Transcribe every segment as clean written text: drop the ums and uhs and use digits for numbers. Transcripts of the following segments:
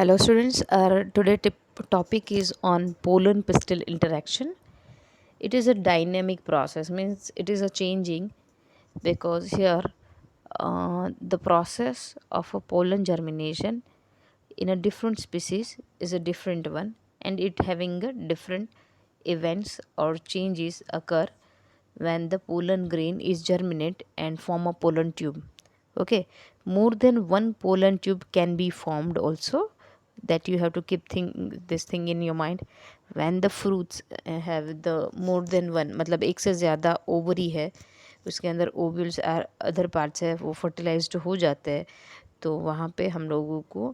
Hello students, our today topic is on pollen pistil interaction. It is a dynamic process, means it is a changing, because here the process of a pollen germination in a different species is a different one, and it having a different events or changes occur when the pollen grain is germinate and form a pollen tube. Okay, more than one pollen tube can be formed also, that you have to keep this thing in your mind. When the fruits have the more than one, मतलब एक से ज़्यादा ovary है, उसके अंदर ovules और other parts है, वो फर्टिलाइज्ड हो जाते हैं, तो वहाँ पे हम लोगों को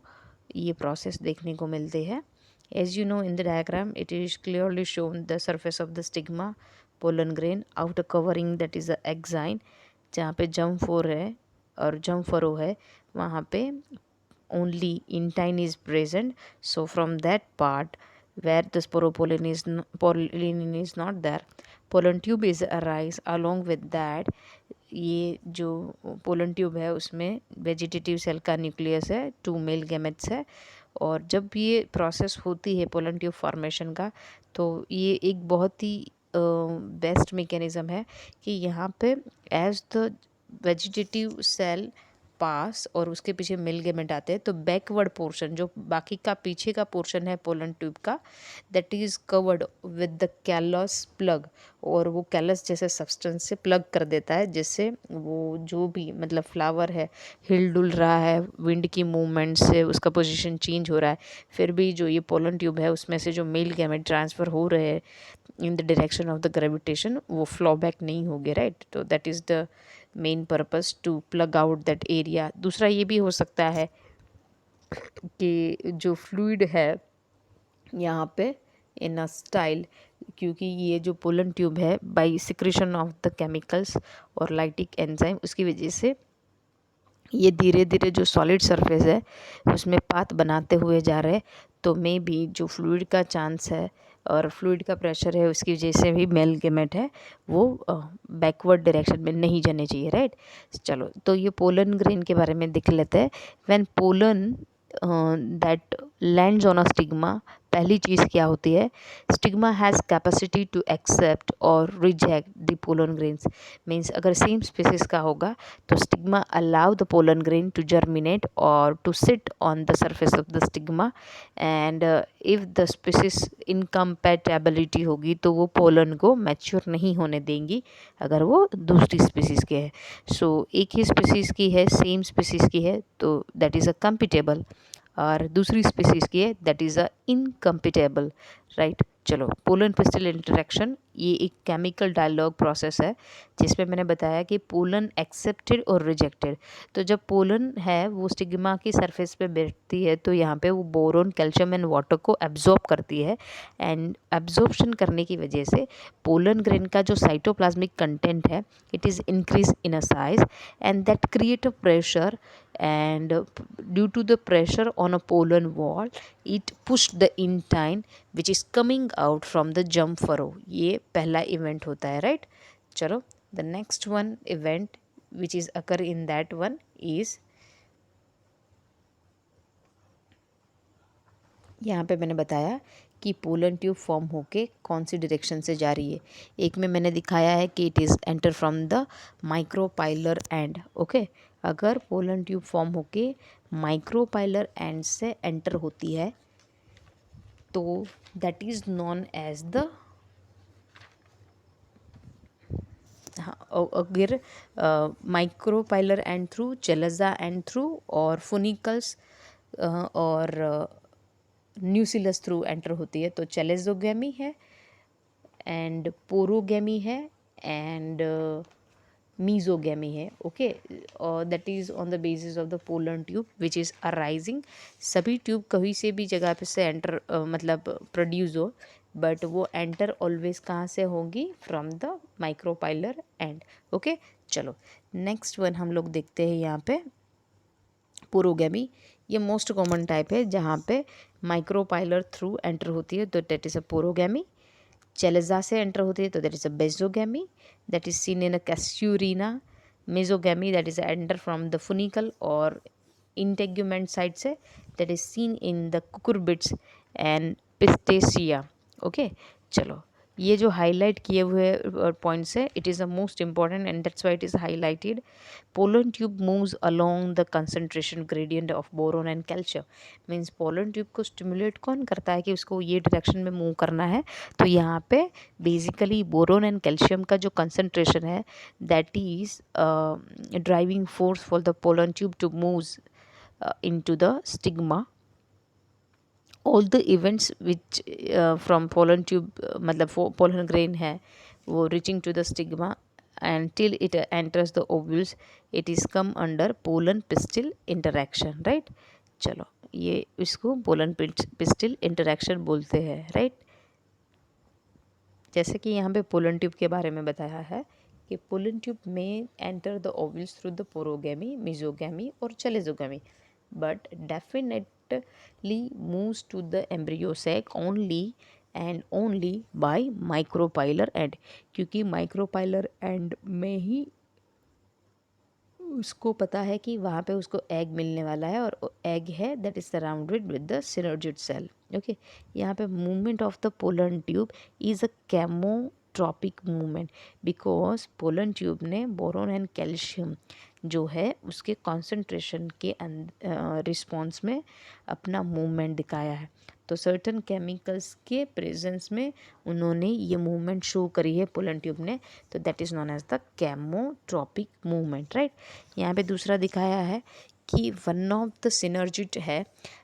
ये प्रोसेस देखने को मिलते हैं. As you know, in the diagram it is clearly shown the surface of the stigma, pollen grain, outer covering, that is the exine, जहाँ पे जम फोर है और जम फरो है, वहाँ पे only intine is present. So from that part where the pollen is not there, pollen tube is arise. Along with that, ये जो पोलन ट्यूब है उसमें वेजिटेटिव सेल का न्यूक्लियस है, 2 मेल गैमेट्स है, और जब ये प्रोसेस होती है पोलन ट्यूब फॉर्मेशन का, तो ये एक बहुत ही बेस्ट मैकेनिज़्म है कि यहाँ पे एज द वेजिटेटिव सेल पास और उसके पीछे मिल गैमेट आते हैं, तो बैकवर्ड पोर्शन जो बाकी का पीछे का पोर्शन है पोलन ट्यूब का, that is covered with the callus plug, और वो कैलस जैसे सब्सटेंस से प्लग कर देता है, जिससे वो जो भी मतलब फ्लावर है हिल डुल रहा है, विंड की मूवमेंट से उसका पोजीशन चेंज हो रहा है, फिर भी जो ये पोलन ट्यूब है उसमें से जो मेल गैमेट ट्रांसफ़र हो रहे हैं in the direction of the gravitation, वो फ्लो बैक नहीं होगे, राइट. तो that is the main purpose to plug out that area. दूसरा ये भी हो सकता है कि जो फ्लूइड है यहाँ पे इन अ स्टाइल, क्योंकि ये जो पोलन ट्यूब है by secretion of the chemicals और लाइटिक एंजाइम, उसकी वजह से ये धीरे धीरे जो सॉलिड सरफेस है उसमें पाथ बनाते हुए जा रहे हैं, तो मे भी जो फ्लूइड का चांस है और फ्लूइड का प्रेशर है उसकी वजह से भी मेल गैमेट है वो बैकवर्ड डायरेक्शन में नहीं जाने चाहिए, राइट. चलो, तो ये पोलन ग्रेन के बारे में देख लेते हैं. When pollen that lands on a stigma, पहली चीज़ क्या होती है, stigma has capacity to accept और reject the pollen grains. Means अगर सेम स्पीसीज का होगा तो stigma allow the pollen grain to germinate और to sit on the surface of the stigma, and if the species incompatibility होगी तो वो pollen को मैच्योर नहीं होने देंगी अगर वो दूसरी स्पीसीज़ के है. सो एक ही स्पीसीज़ की है, सेम स्पीसीज़ की है, तो दैट इज़ अ कम्पिटेबल, और दूसरी स्पीसीज़ की है that is a incompatible, right. चलो, पोलन पिस्टल इंटरेक्शन ये एक केमिकल डायलॉग प्रोसेस है जिसमें मैंने बताया कि पोलन एक्सेप्टेड और रिजेक्टेड. तो जब पोलन है वो स्टिग्मा की सरफेस पे बैठती है तो यहाँ पे वो बोरोन, कैल्शियम एंड वाटर को एब्जॉर्ब करती है, एंड एब्जॉर्प्शन करने की वजह से पोलन ग्रेन का जो साइटोप्लाज्मिक कंटेंट है it is increase in a size, and that create a pressure, and due to the pressure on a pollen wall it pushed the intine which is coming out from the germ furrow. ये पहला event होता है, right. चलो, the next one event which is occur in that one is, यहाँ पे मैंने बताया कि पोलन ट्यूब फॉर्म होके कौन सी डायरेक्शन से जा रही है. एक में मैंने दिखाया है कि it is enter from the micropylar end. Okay, अगर पोलन ट्यूब फॉर्म होके माइक्रोपाइलर एंड से एंटर होती है तो that is known as the, अगर micropylar end through, chalaza end through, और फुनिकल्स और न्यूसिलस थ्रू एंटर होती है तो चेलेजोगेमी है, एंड पोरोगेमी है, एंड मीजोगेमी है. Okay, that is on the basis of the pollen tube which is arising. सभी ट्यूब कहीं से भी जगह पे से एंटर मतलब प्रोड्यूस हो, बट वो एंटर ऑलवेज कहाँ से होंगी, from the micropylar end. Okay, चलो नेक्स्ट वन हम लोग देखते हैं यहाँ पे पोरोगेमी. ये मोस्ट कॉमन टाइप है जहाँ पे माइक्रोपाइलर थ्रू एंटर होती है तो that is a porogamy. Chalaza से एंटर होती है तो that is a chalazogamy, that is seen in a Casuarina. Mesogamy that is enter from the funicle और इंटेग्यूमेंट साइड से. that is seen in the cucurbits and Pistacia. Okay, चलो ये जो highlight किए हुए पॉइंट्स है, it is the most important and that's why it is highlighted. Pollen tube moves along the concentration gradient of boron and calcium. Means pollen tube को stimulate कौन करता है कि उसको ये डायरेक्शन में मूव करना है. तो यहाँ पे बेसिकली बोरोन एंड कैल्शियम का जो कंसनट्रेशन है, that is driving force for the pollen tube to moves into the stigma. All the events which from pollen tube मतलब pollen grain है वो reaching to the stigma and till it enters the ovules, it is come under pollen pistil interaction, right. चलो ये इसको pollen pistil interaction बोलते हैं, right. जैसे कि यहाँ पे पोलन ट्यूब के बारे में बताया है कि पोलन ट्यूब में enter the ovules through the porogamy, mesogamy और chalazogamy, but definitely moves to the embryo sac only and only by micropylar end. क्योंकि माइक्रोपाइलर एंड में ही उसको पता है कि वहाँ पे उसको एग मिलने वाला है और एग है that is surrounded with the synergid cell. Okay, यहाँ पे movement of the pollen tube is a chemotropic movement because pollen tube ने बोरोन एंड कैल्शियम जो है उसके कॉन्सेंट्रेशन के रिस्पॉन्स में अपना मूवमेंट दिखाया है. तो सर्टन केमिकल्स के प्रेजेंस में उन्होंने ये मूवमेंट शो करी है पोलन ट्यूब ने, तो that is known as the chemotropic movement, right. यहाँ पे दूसरा दिखाया है कि वन ऑफ द सिनर्जिट है,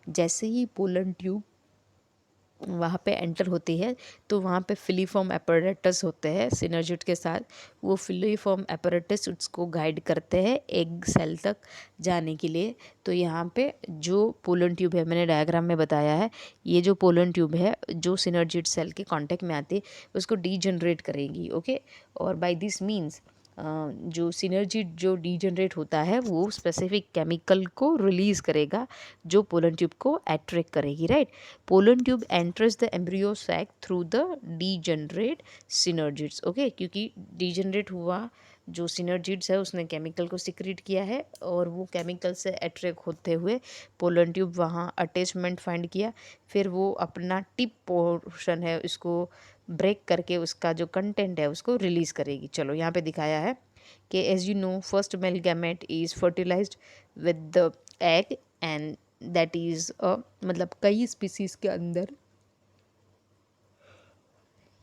जैसे ही पोलन ट्यूब वहाँ पे एंटर होती है तो वहाँ पे फिलीफॉर्म एपरेटस होते हैं सिनर्जिट के साथ. वो फिलीफॉर्म एपरेटस उसको गाइड करते हैं एग सेल तक जाने के लिए. तो यहाँ पे जो पोलन ट्यूब है, मैंने डायग्राम में बताया है, ये जो पोलन ट्यूब है जो सिनर्जिट सेल के कांटेक्ट में आती है उसको डीजनरेट करेगी. ओके, और बाय दिस मीन्स जो सिनर्जिट जो डीजनरेट होता है वो स्पेसिफिक केमिकल को रिलीज़ करेगा जो पोलन ट्यूब को अट्रैक्ट करेगी, right. Pollen tube enters the embryo sac through the degenerate synergids. Okay, क्योंकि डीजनरेट हुआ जो सिनर्जिट्स है उसने केमिकल को सिक्रीट किया है और वो केमिकल से अट्रैक्ट होते हुए पोलन ट्यूब वहाँ अटैचमेंट फाइंड किया. फिर वो अपना टिप पोर्शन है उसको ब्रेक करके उसका जो कंटेंट है उसको रिलीज़ करेगी. चलो यहाँ पे दिखाया है कि as you know first male gamete is fertilized with the egg and that is मतलब कई स्पीसीज़ के अंदर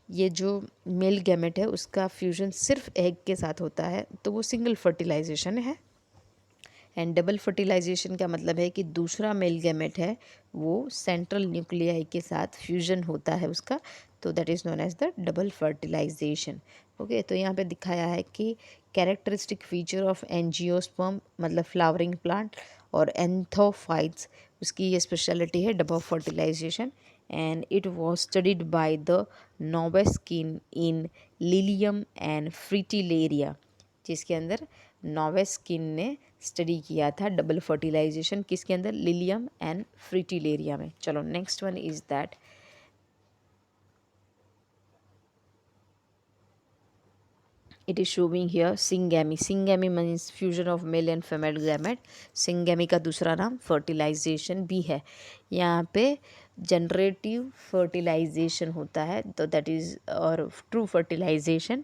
ये जो मेल गैमेट है उसका फ्यूजन सिर्फ एग के साथ होता है, तो वो सिंगल फर्टिलाइजेशन है. एंड डबल फर्टिलाइजेशन का मतलब है कि दूसरा मेल गैमेट है वो सेंट्रल न्यूक्लियाई के साथ फ्यूजन होता है उसका, तो that is known as the double fertilization. Okay, तो यहाँ पे दिखाया है कि कैरेक्टरिस्टिक फीचर ऑफ एंजियोस्पर्म मतलब फ्लावरिंग प्लांट और एंथोफाइट्स उसकी ये स्पेशलिटी है double fertilization. And it was studied by the Nawaschin in Lilium and Fritillaria, जिसके अंदर नोवेस्किन ने स्टडी किया था डबल फर्टिलाइजेशन किसके अंदर, लिलियम एंड फ्रिटिलेरिया में. चलो next one is that it is showing here syngamy. Syngamy means fusion of male and female gamete. Syngamy का दूसरा नाम fertilization भी है. यहाँ पे जनरेटिव फर्टिलाइजेशन होता है तो दैट इज़ और true fertilization.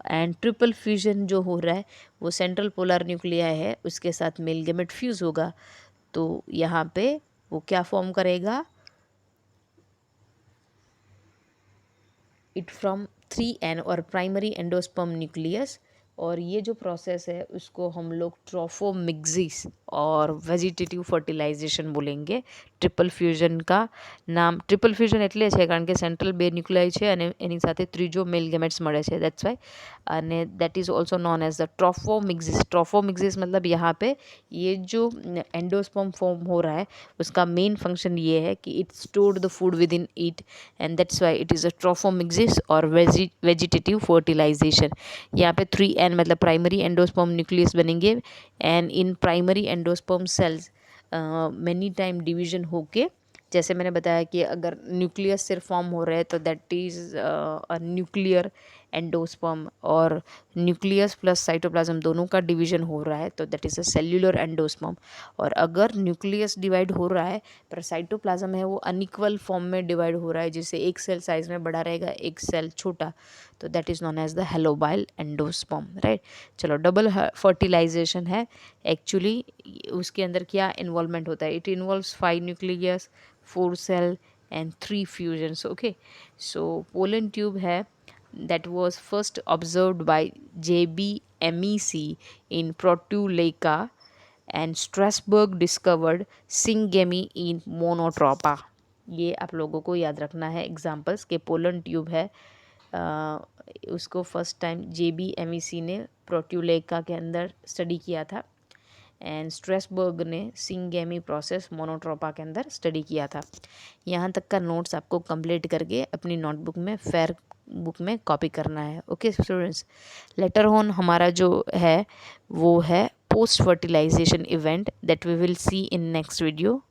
And triple fusion जो हो रहा है वो सेंट्रल पोलर न्यूक्लियाई है उसके साथ मेल गैमेट फ्यूज़ होगा, तो यहाँ पे वो क्या फॉर्म करेगा, इट फ्रॉम 3N और प्राइमरी एंडोस्पर्म न्यूक्लियस. और ये जो प्रोसेस है उसको हम लोग ट्रोफोमिक्सिस और वेजिटेटिव फर्टिलाइजेशन बोलेंगे. ટ્રિપલ ફ્યુઝન કા નામ ટ્રિપલ ફ્યુઝન એટલે છે કારણ કે સેન્ટ્રલ બે ન્યુક્લિયાઈ છે અને એની સાથે ત્રીજો મેલ ગેમેટ્સ મળે છે, દેટ્સ વાય. અને that is also known as the trophomixis. Trophomixis मतलब यहाँ पे ये जो एंडोस्पर्म फॉर्म हो रहा है उसका मेन फंक्शन ये है कि it stored the food within it and that's why it is a trophomixis और वेजिटेटिव फर्टिलाइजेशन. यहाँ पे 3N मतलब प्राइमरी एंडोस्पर्म न्यूक्लियस बनेंगे and in primary endosperm cells many time division होके, जैसे मैंने बताया कि अगर न्यूक्लियस सिर्फ फॉर्म हो रहे हैं तो that is a nuclear endosperm और न्यूक्लियस प्लस साइटोप्लाज्म दोनों का डिवीजन हो रहा है तो that is a cellular endosperm. और अगर न्यूक्लियस डिवाइड हो रहा है पर साइटोप्लाज्म है वो अनइक्वल फॉर्म में डिवाइड हो रहा है, जिससे एक सेल साइज में बड़ा रहेगा एक सेल छोटा, तो that is known as the helobial endosperm, right. चलो, डबल फर्टिलाइजेशन है एक्चुअली, उसके अंदर क्या इन्वॉल्वमेंट होता है? It involves 5 nucleus, 4 cell and 3 fusions. Okay, so pollen tube है that was first observed by J.B. MEC in Proteoleka, and Strasbourg discovered Syngamy in Monotropa। ये आप लोगों को याद रखना है एग्जाम्पल्स के पोलन ट्यूब है, उसको फर्स्ट टाइम JB MEC ने प्रोट्यूलेका के अंदर स्टडी किया था एंड स्ट्रेसबर्ग ने सिंगेमी प्रोसेस मोनोट्रोपा के अंदर स्टडी किया था। यहाँ तक का नोट्स आपको कंप्लीट करके अपनी नोटबुक में फेयर बुक में कॉपी करना है। ओके स्टूडेंट्स, लेटर ऑन हमारा जो है वो है post fertilization event that we will see in next video.